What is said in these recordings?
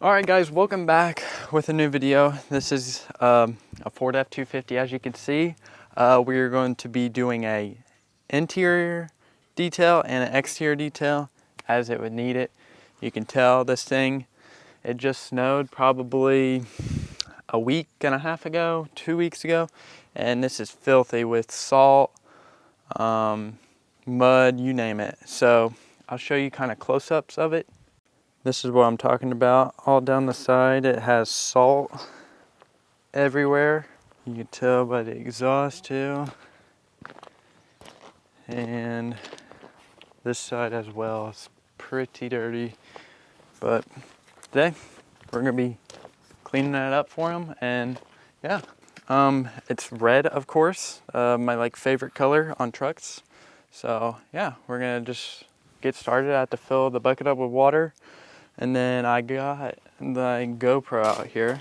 Alright guys, welcome back with a new video. This is a Ford F-250. As you can see, we are going to be doing a interior detail and an exterior detail as it would need it. You can tell this thing, it just snowed probably a week and a half ago, 2 weeks ago, and this is filthy with salt, mud, you name it. So I'll show you kind of close-ups of it. This is what I'm talking about. All down the side, it has salt everywhere. You can tell by the exhaust too. And this side as well is pretty dirty. But today, we're gonna be cleaning that up for them, and yeah. It's red, of course, my favorite color on trucks. So yeah, we're gonna just get started. I have to fill the bucket up with water. And then I got the GoPro out here.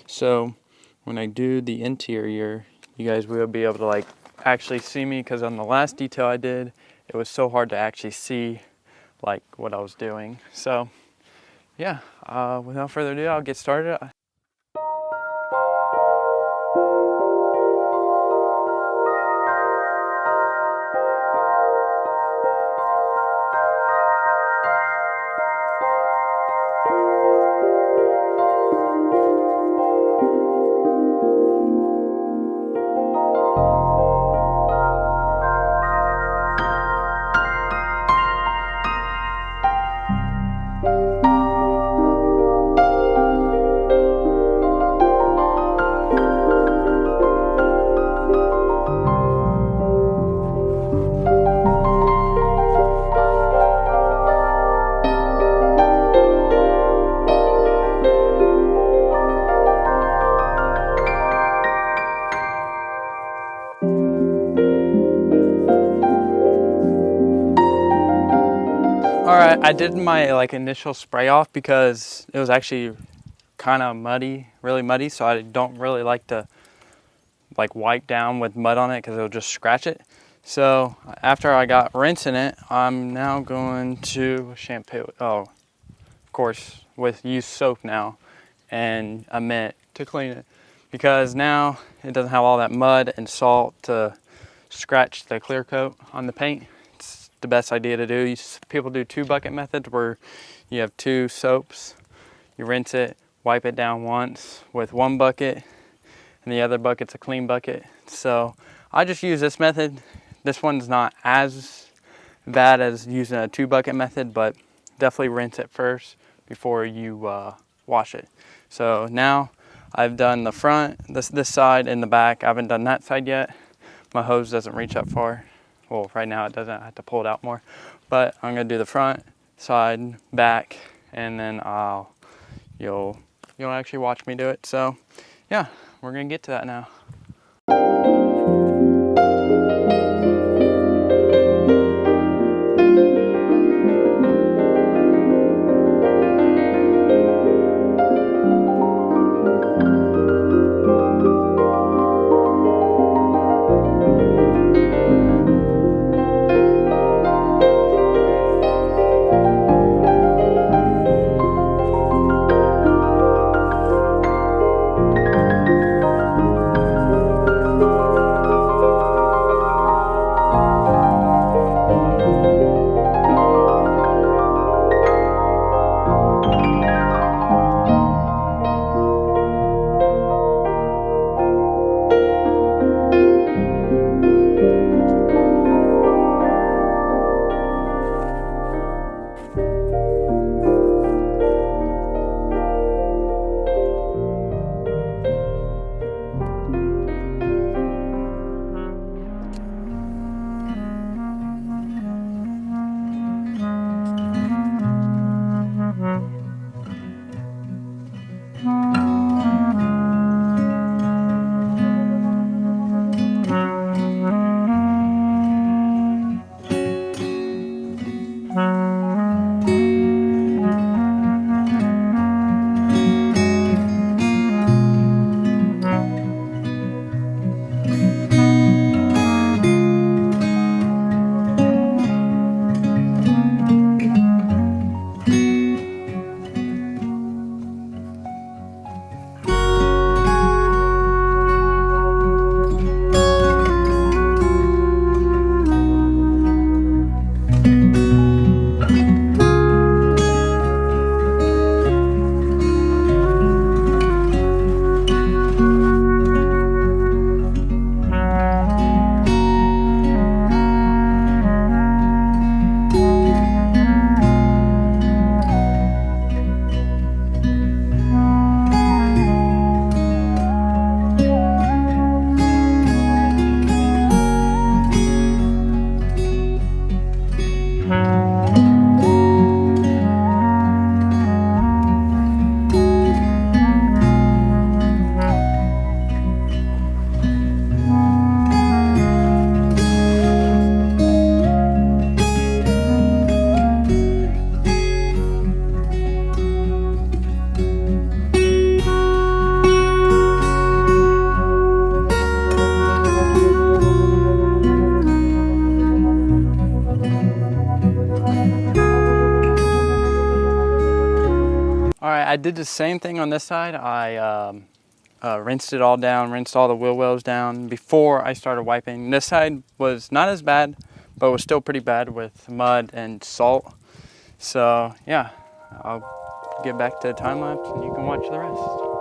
So when I do the interior, you guys will be able to actually see me, because on the last detail I did, it was so hard to actually see what I was doing. So yeah, without further ado, I'll get started. Alright, I did my initial spray off because it was actually kind of muddy, really muddy, so I don't really like to wipe down with mud on it because it'll just scratch it. So after I got rinsing it, I'm now going to shampoo it. Oh, of course, with used soap now and a mint to clean it, because now it doesn't have all that mud and salt to scratch the clear coat on the paint. The best idea to do. People do 2 bucket methods, where you have 2 soaps, you rinse it, wipe it down once with 1 bucket, and the other bucket's a clean bucket. So I just use this method. This one's not as bad as using a 2 bucket method, but definitely rinse it first before you wash it. So now I've done the front, this side, and the back. I haven't done that side yet. My hose doesn't reach that far. Well, right now it doesn't. I have to pull it out more. But I'm gonna do the front, side, back, and then you'll actually watch me do it. So yeah, we're gonna get to that now. All right, I did the same thing on this side. I rinsed it all down, rinsed all the wheel wells down before I started wiping. This side was not as bad, but was still pretty bad with mud and salt. So yeah, I'll get back to the time lapse and you can watch the rest.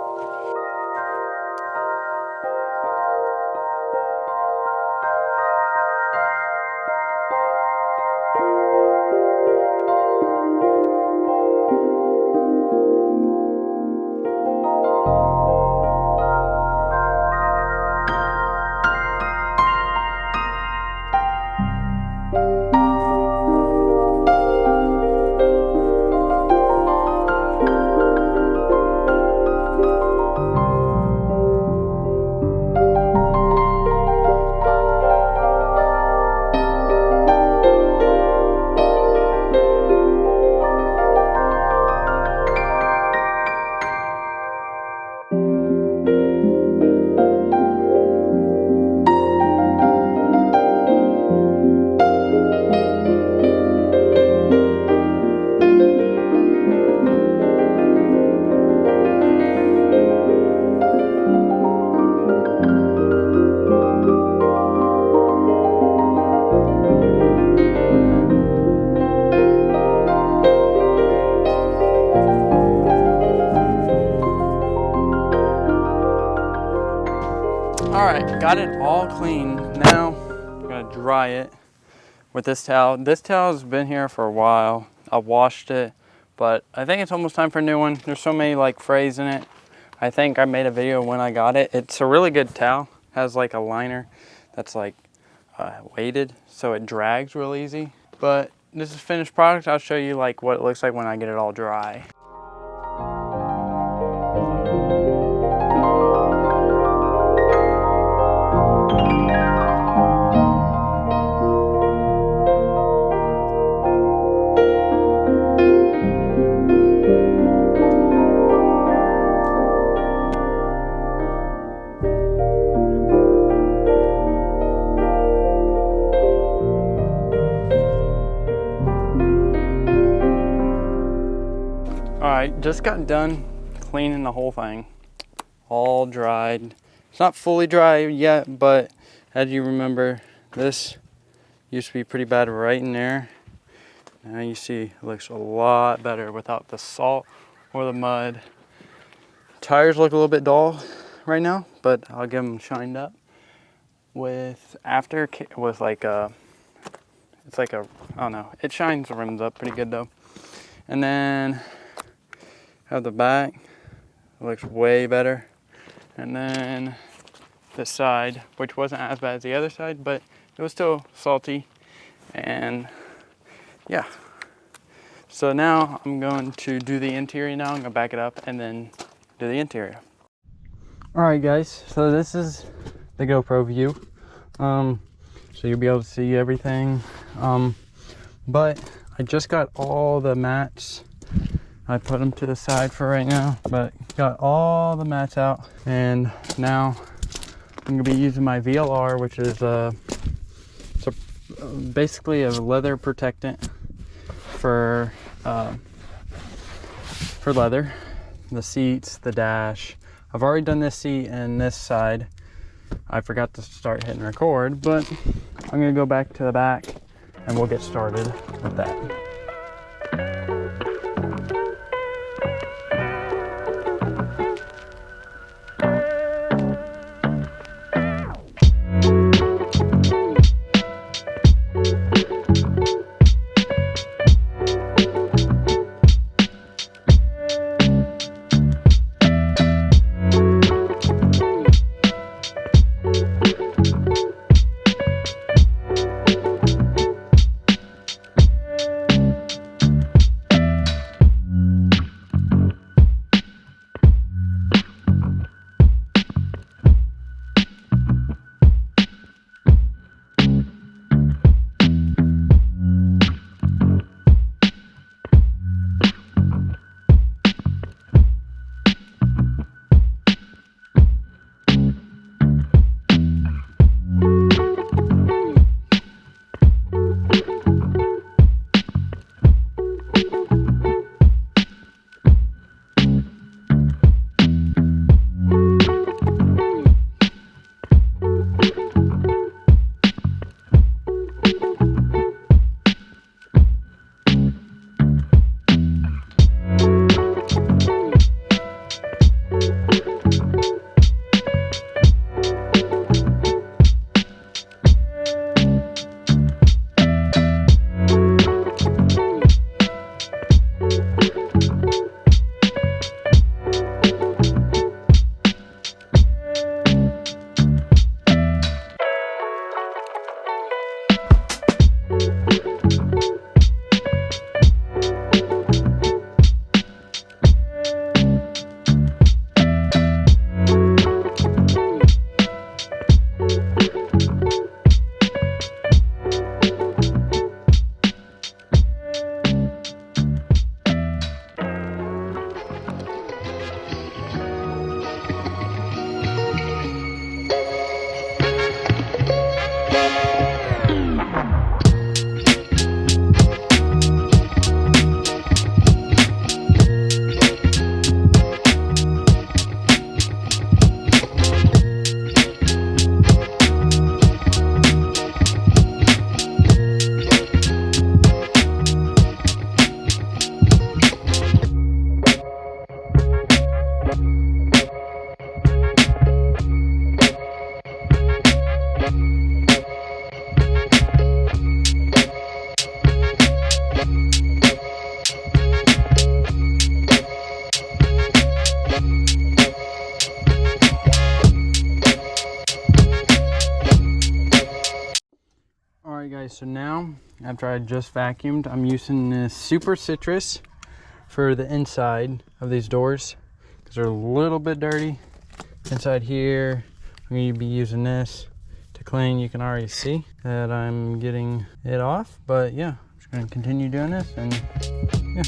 Alright, got it all clean. Now I'm gonna dry it with this towel. This towel's been here for a while. I washed it, but I think it's almost time for a new one. There's so many like frays in it. I think I made a video when I got it. It's a really good towel. Has like a liner that's like weighted, so it drags real easy. But this is finished product. I'll show you like what it looks like when I get it all dry. Alright, just got done cleaning the whole thing. All dried. It's not fully dry yet, but as you remember, this used to be pretty bad right in there. Now you see it looks a lot better without the salt or the mud. Tires look a little bit dull right now, but I'll get them shined up with like a, it's like a, I don't know, it shines the rims up pretty good though. And then have the back, it looks way better. And then this side, which wasn't as bad as the other side, but it was still salty. And yeah, so now I'm going to do the interior now. I'm gonna back it up and then do the interior. All right guys, so this is the GoPro view. So you'll be able to see everything. But I just got all the mats. I put them to the side for right now, but got all the mats out. And now I'm gonna be using my VLR, which is basically a leather protectant for leather. The seats, the dash. I've already done this seat and this side. I forgot to start hitting record, but I'm gonna go back to the back and we'll get started with that. Okay, so now after I just vacuumed, I'm using this Super Citrus for the inside of these doors because they're a little bit dirty. Inside here, I'm going to be using this to clean. You can already see that I'm getting it off, but yeah, I'm just going to continue doing this and yeah.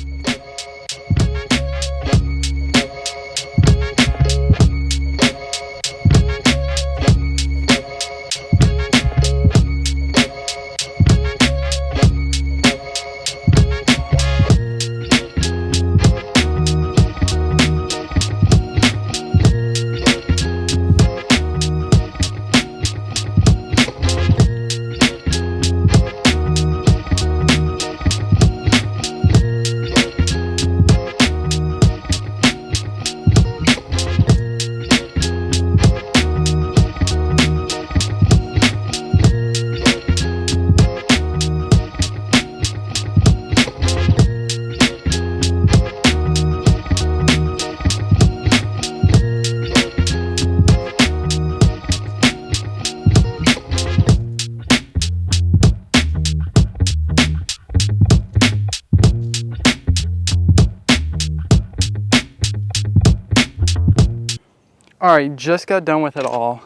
All right, just got done with it all.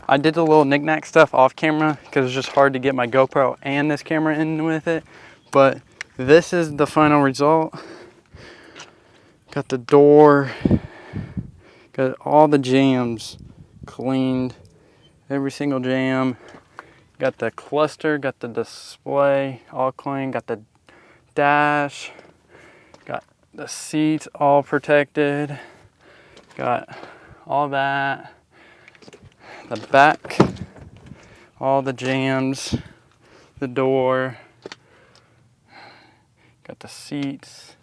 I did the little knick-knack stuff off camera because it's just hard to get my GoPro and this camera in with it. But this is the final result. Got the door, got all the jams cleaned, every single jam. Got the cluster, got the display all clean, got the dash, got the seats all protected, got all that, the back, all the jams, the door, got the seats,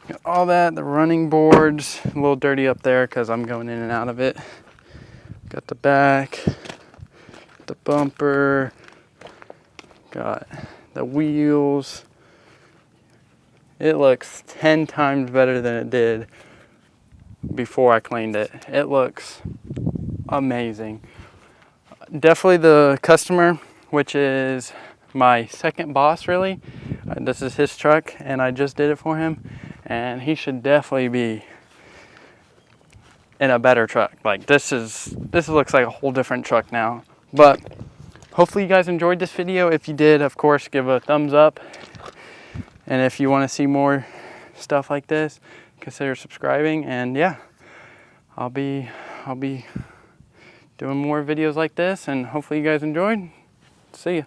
got all that, the running boards, a little dirty up there because I'm going in and out of it. Got the back, the bumper, got the wheels. It looks 10 times better than it did before I cleaned it. It looks amazing. Definitely the customer, which is my second boss really. This is his truck and I just did it for him, and he should definitely be in a better truck. Like this looks like a whole different truck now. But hopefully you guys enjoyed this video. If you did, of course, give a thumbs up. And if you want to see more stuff like this, consider subscribing. And yeah, I'll be doing more videos like this, and hopefully you guys enjoyed. See ya.